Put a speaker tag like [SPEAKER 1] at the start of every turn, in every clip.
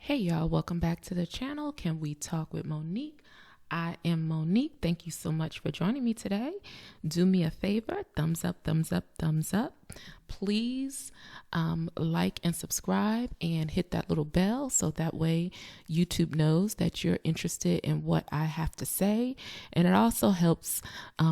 [SPEAKER 1] Hey y'all, welcome back to the channel. Can we talk with Monique? I am Monique. Thank you so much for joining me today. Do me a favor, thumbs up, thumbs up, thumbs up. Please like and subscribe and hit that little bell so that way YouTube knows that you're interested in what I have to say. And it also helps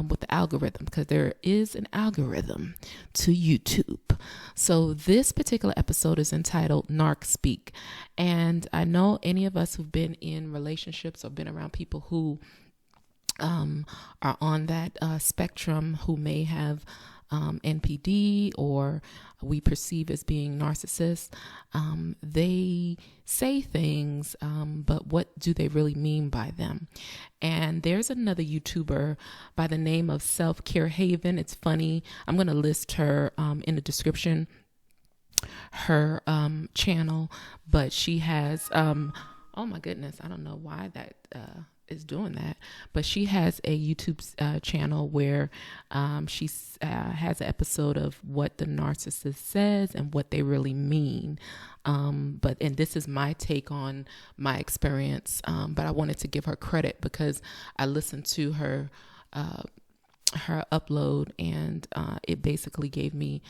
[SPEAKER 1] with the algorithm, because there is an algorithm to YouTube. So this particular episode is entitled Narc Speak. And I know any of us who've been in relationships or been around people who are on that spectrum, who may have NPD or we perceive as being narcissists, they say things, but what do they really mean by them? And there's another YouTuber by the name of Self-Care Haven. It's funny. I'm going to list her in the description, her channel, but she has, oh my goodness, I don't know why that is doing that, but she has a YouTube channel where she has an episode of what the narcissist says and what they really mean. And this is my take on my experience, but I wanted to give her credit because I listened to her upload, and it basically gave me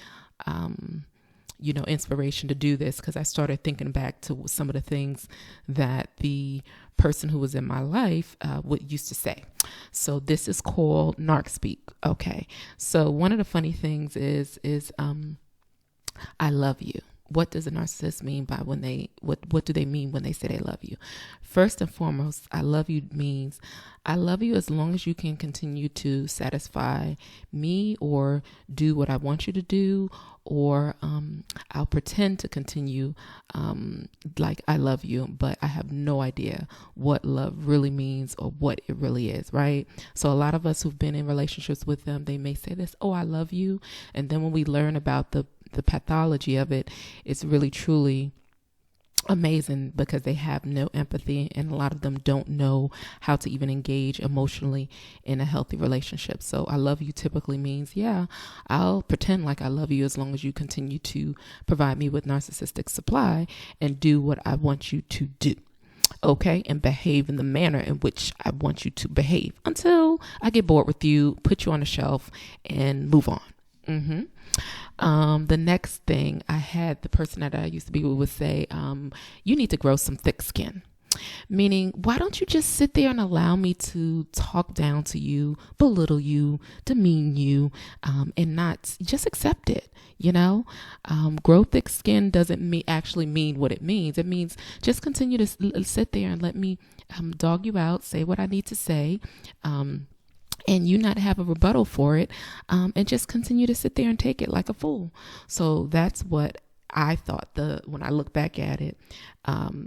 [SPEAKER 1] inspiration to do this, because I started thinking back to some of the things that the person who was in my life would used to say. So this is called Narc Speak. Okay. So one of the funny things is I love you. What does a narcissist mean by when they, what do they mean when they say they love you? First and foremost, I love you means I love you as long as you can continue to satisfy me or do what I want you to do, or I'll pretend to continue like I love you, but I have no idea what love really means or what it really is, right? So a lot of us who've been in relationships with them, they may say this, oh, I love you. And then when we learn about the pathology of it, it's really truly amazing, because they have no empathy, and a lot of them don't know how to even engage emotionally in a healthy relationship. So I love you typically means, yeah, I'll pretend like I love you as long as you continue to provide me with narcissistic supply and do what I want you to do. Okay, and behave in the manner in which I want you to behave until I get bored with you, put you on the shelf, and move on. The next thing I had, the person that I used to be with would say, you need to grow some thick skin. Meaning, why don't you just sit there and allow me to talk down to you, belittle you, demean you, and not just accept it, Grow thick skin doesn't actually mean what it means. It means just continue to sit there and let me dog you out, say what I need to say, and you not have a rebuttal for it, and just continue to sit there and take it like a fool. So that's what I thought when I look back at it,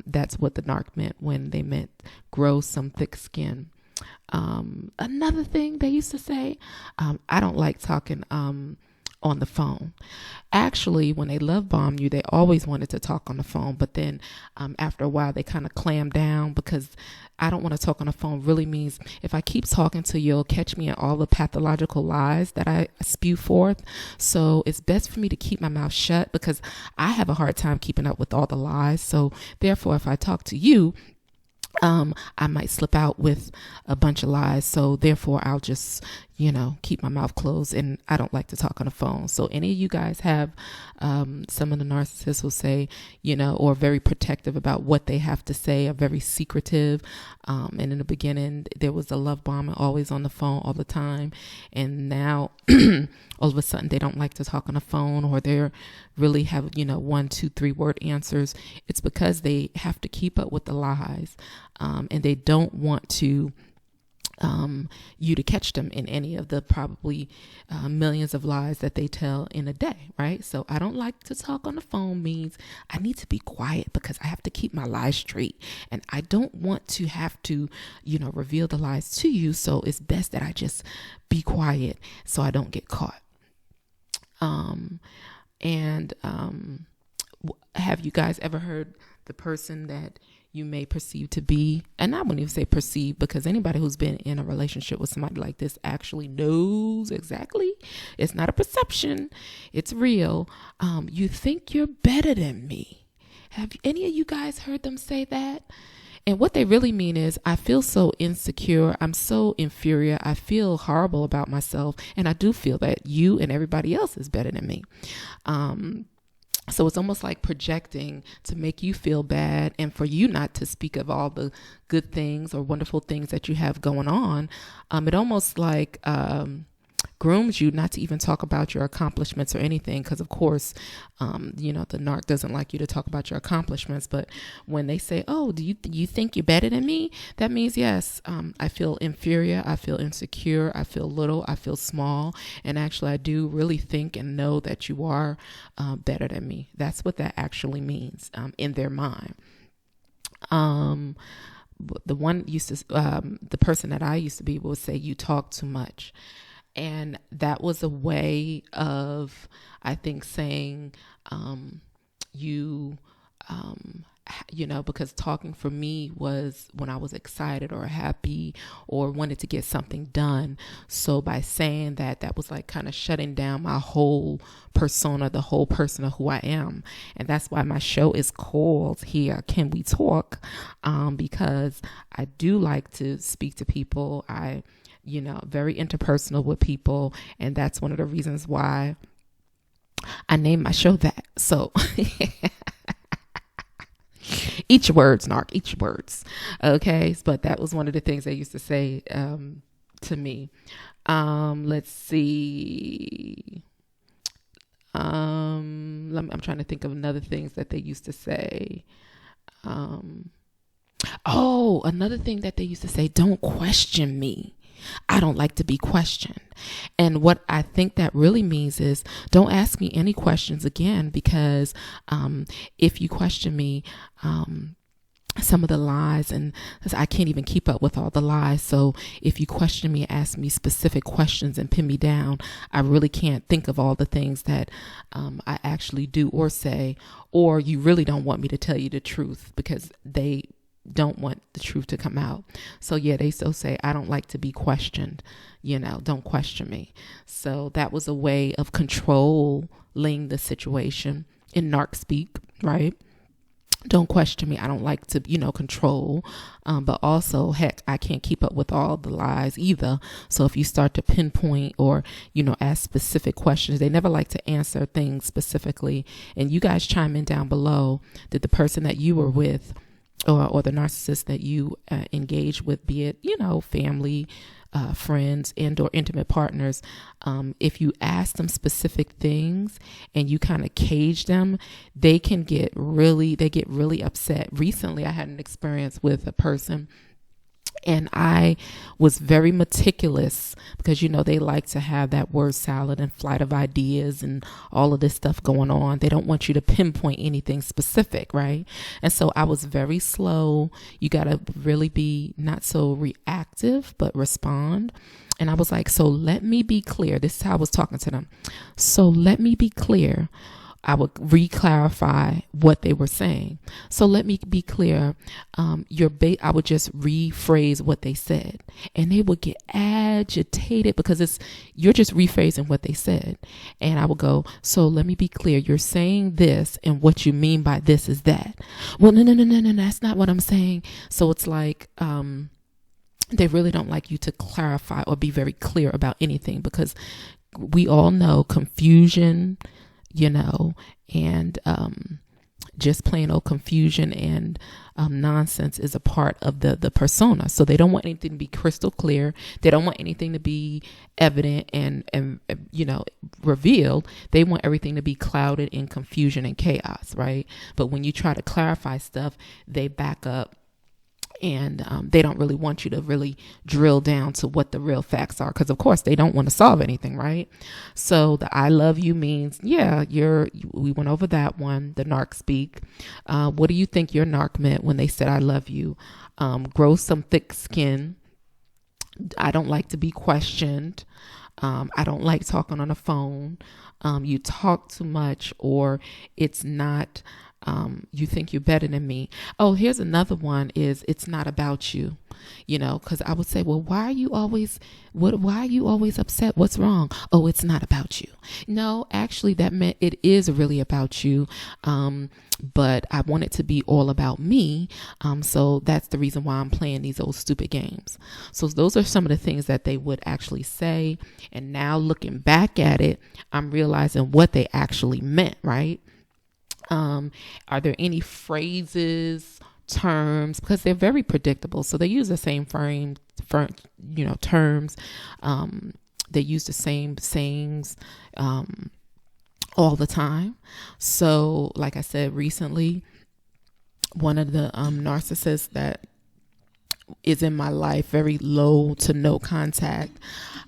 [SPEAKER 1] that's what the narc meant when they meant grow some thick skin. Another thing they used to say, I don't like talking on the phone. Actually, when they love bomb you, they always wanted to talk on the phone, but then after a while they kind of clam down, because I don't want to talk on the phone really means if I keep talking to you, you'll catch me in all the pathological lies that I spew forth. So it's best for me to keep my mouth shut, because I have a hard time keeping up with all the lies. So therefore, if I talk to you, I might slip out with a bunch of lies. So therefore, I'll just, keep my mouth closed, and I don't like to talk on the phone. So any of you guys have, some of the narcissists will say, or very protective about what they have to say, are very secretive. And in the beginning, there was a love bomb, always on the phone all the time. And now all of a sudden they don't like to talk on the phone, or they're really have, 1, 2, 3 word answers. It's because they have to keep up with the lies. And they don't want to you to catch them in any of the probably millions of lies that they tell in a day, right? So I don't like to talk on the phone means I need to be quiet, because I have to keep my lies straight, and I don't want to have to, reveal the lies to you. So it's best that I just be quiet so I don't get caught. Have you guys ever heard the person that you may perceive to be, and I wouldn't even say perceive, because anybody who's been in a relationship with somebody like this actually knows exactly. It's not a perception. It's real. You think you're better than me. Have any of you guys heard them say that? And what they really mean is, I feel so insecure. I'm so inferior. I feel horrible about myself. And I do feel that you and everybody else is better than me. So it's almost like projecting to make you feel bad and for you not to speak of all the good things or wonderful things that you have going on. It almost like grooms you not to even talk about your accomplishments or anything, because of course, the narc doesn't like you to talk about your accomplishments. But when they say, oh, do you think you're better than me? That means, yes, I feel inferior, I feel insecure, I feel little, I feel small. And actually, I do really think and know that you are better than me. That's what that actually means in their mind. The person that I used to be would say, you talk too much. And that was a way of, I think, saying, because talking for me was when I was excited or happy or wanted to get something done. So by saying that, that was like kind of shutting down my whole persona, the whole person of who I am. And that's why my show is called Here Can We Talk? Because I do like to speak to people. Very interpersonal with people. And that's one of the reasons why I named my show that. So each word's Narc, each word's. Okay. But that was one of the things they used to say to me. Let's see. I'm trying to think of another things that they used to say. Another thing that they used to say, don't question me. I don't like to be questioned. And what I think that really means is, don't ask me any questions again, because if you question me, some of the lies, and I can't even keep up with all the lies. So if you question me, ask me specific questions and pin me down, I really can't think of all the things that I actually do or say, or you really don't want me to tell you the truth because they don't want the truth to come out. So yeah, they still say, I don't like to be questioned, don't question me. So that was a way of controlling the situation in narc speak, right? Don't question me. I don't like to, control. But also, heck, I can't keep up with all the lies either. So if you start to pinpoint or, ask specific questions, they never like to answer things specifically. And you guys chime in down below. Did the person that you were with or the narcissist that you engage with, be it, family, friends and or intimate partners, if you ask them specific things and you kind of cage them, they get really upset. Recently, I had an experience with a person, and I was very meticulous because, they like to have that word salad and flight of ideas and all of this stuff going on. They don't want you to pinpoint anything specific, right? And so I was very slow. You got to really be not so reactive, but respond. And I was like, so let me be clear. This is how I was talking to them. So let me be clear. I would re-clarify what they were saying. So let me be clear. I would just rephrase what they said, and they would get agitated because you're just rephrasing what they said. And I would go, so let me be clear. You're saying this, and what you mean by this is that. Well, no, that's not what I'm saying. So it's like, they really don't like you to clarify or be very clear about anything, because we all know confusion, and just plain old confusion and nonsense is a part of the persona. So they don't want anything to be crystal clear. They don't want anything to be evident and revealed. They want everything to be clouded in confusion and chaos, right? But when you try to clarify stuff, they back up. And they don't really want you to really drill down to what the real facts are, because of course they don't want to solve anything, right? So the I love you means, we went over that one, the narc speak. What do you think your narc meant when they said I love you? Grow some thick skin. I don't like to be questioned. I don't like talking on the phone. You talk too much, or it's not You think you're better than me. Oh, here's another one is it's not about you, because I would say, well, why are you always upset? What's wrong? Oh, it's not about you. No, actually that meant it is really about you. But I want it to be all about me. So that's the reason why I'm playing these old stupid games. So those are some of the things that they would actually say. And now looking back at it, I'm realizing what they actually meant, right? Are there any phrases, terms, because they're very predictable. So they use the same terms. They use the same sayings, all the time. So like I said, recently, one of the narcissists that is in my life, very low to no contact,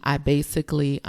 [SPEAKER 1] I basically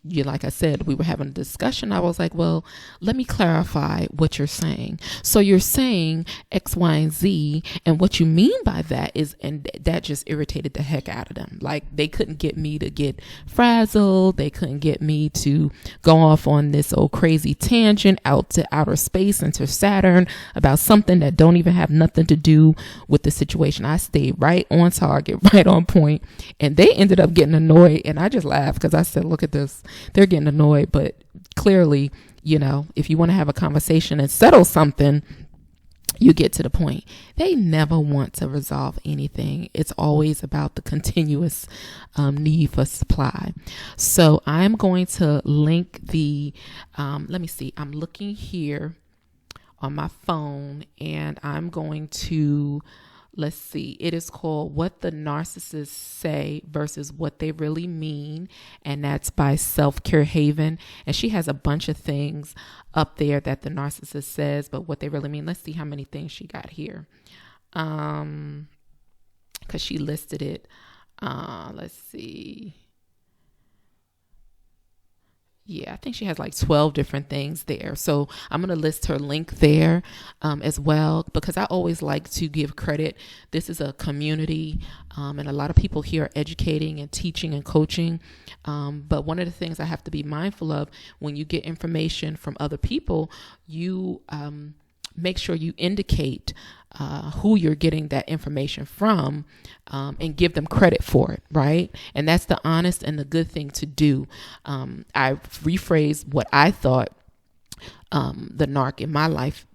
[SPEAKER 1] like I said, we were having a discussion. I was like, well, let me clarify what you're saying. So you're saying X, Y, and Z. And what you mean by that is, and that just irritated the heck out of them. Like they couldn't get me to get frazzled. They couldn't get me to go off on this old crazy tangent out to outer space into Saturn about something that don't even have nothing to do with the situation. I stayed right on target, right on point. And they ended up getting annoyed. And I just laughed because I said, look at this. They're getting annoyed, but clearly, if you want to have a conversation and settle something, you get to the point. They never want to resolve anything. It's always about the continuous need for supply. So I'm going to link the, let me see, I'm looking here on my phone and I'm going to, let's see, it is called What the Narcissists Say versus What They Really Mean. And that's by Self-Care Haven. And she has a bunch of things up there that the narcissist says, but what they really mean. Let's see how many things she got here. Because she listed it. Let's see. Yeah, I think she has like 12 different things there. So I'm going to list her link there as well, because I always like to give credit. This is a community and a lot of people here are educating and teaching and coaching. But one of the things I have to be mindful of when you get information from other people, you make sure you indicate who you're getting that information from and give them credit for it, right? And that's the honest and the good thing to do. I rephrased what I thought the narc in my life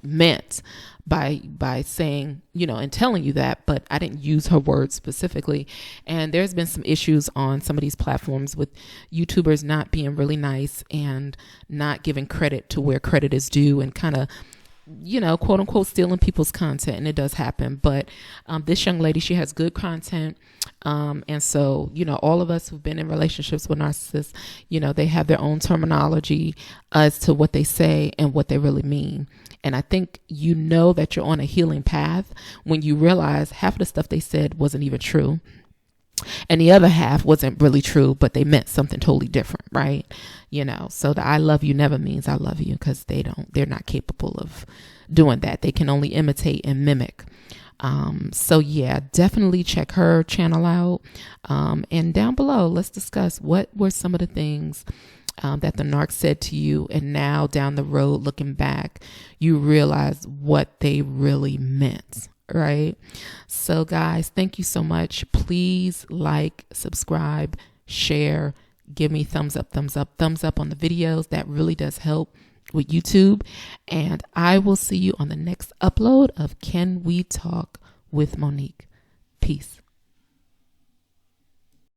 [SPEAKER 1] meant by saying, and telling you that, but I didn't use her words specifically. And there's been some issues on some of these platforms with YouTubers not being really nice and not giving credit to where credit is due and kind of, quote unquote, stealing people's content. And it does happen. But this young lady, she has good content. And so, all of us who've been in relationships with narcissists, they have their own terminology as to what they say and what they really mean. And I think that you're on a healing path when you realize half of the stuff they said wasn't even true. And the other half wasn't really true, but they meant something totally different, right? So the I love you never means I love you, because they're not capable of doing that. They can only imitate and mimic. So yeah, definitely check her channel out. And down below, let's discuss what were some of the things that the narc said to you, and now down the road, looking back, you realize what they really meant, right? So guys, thank you so much. Please like, subscribe, share, give me thumbs up on the videos. That really does help with YouTube. And I will see you on the next upload of Can We Talk with Monique. Peace.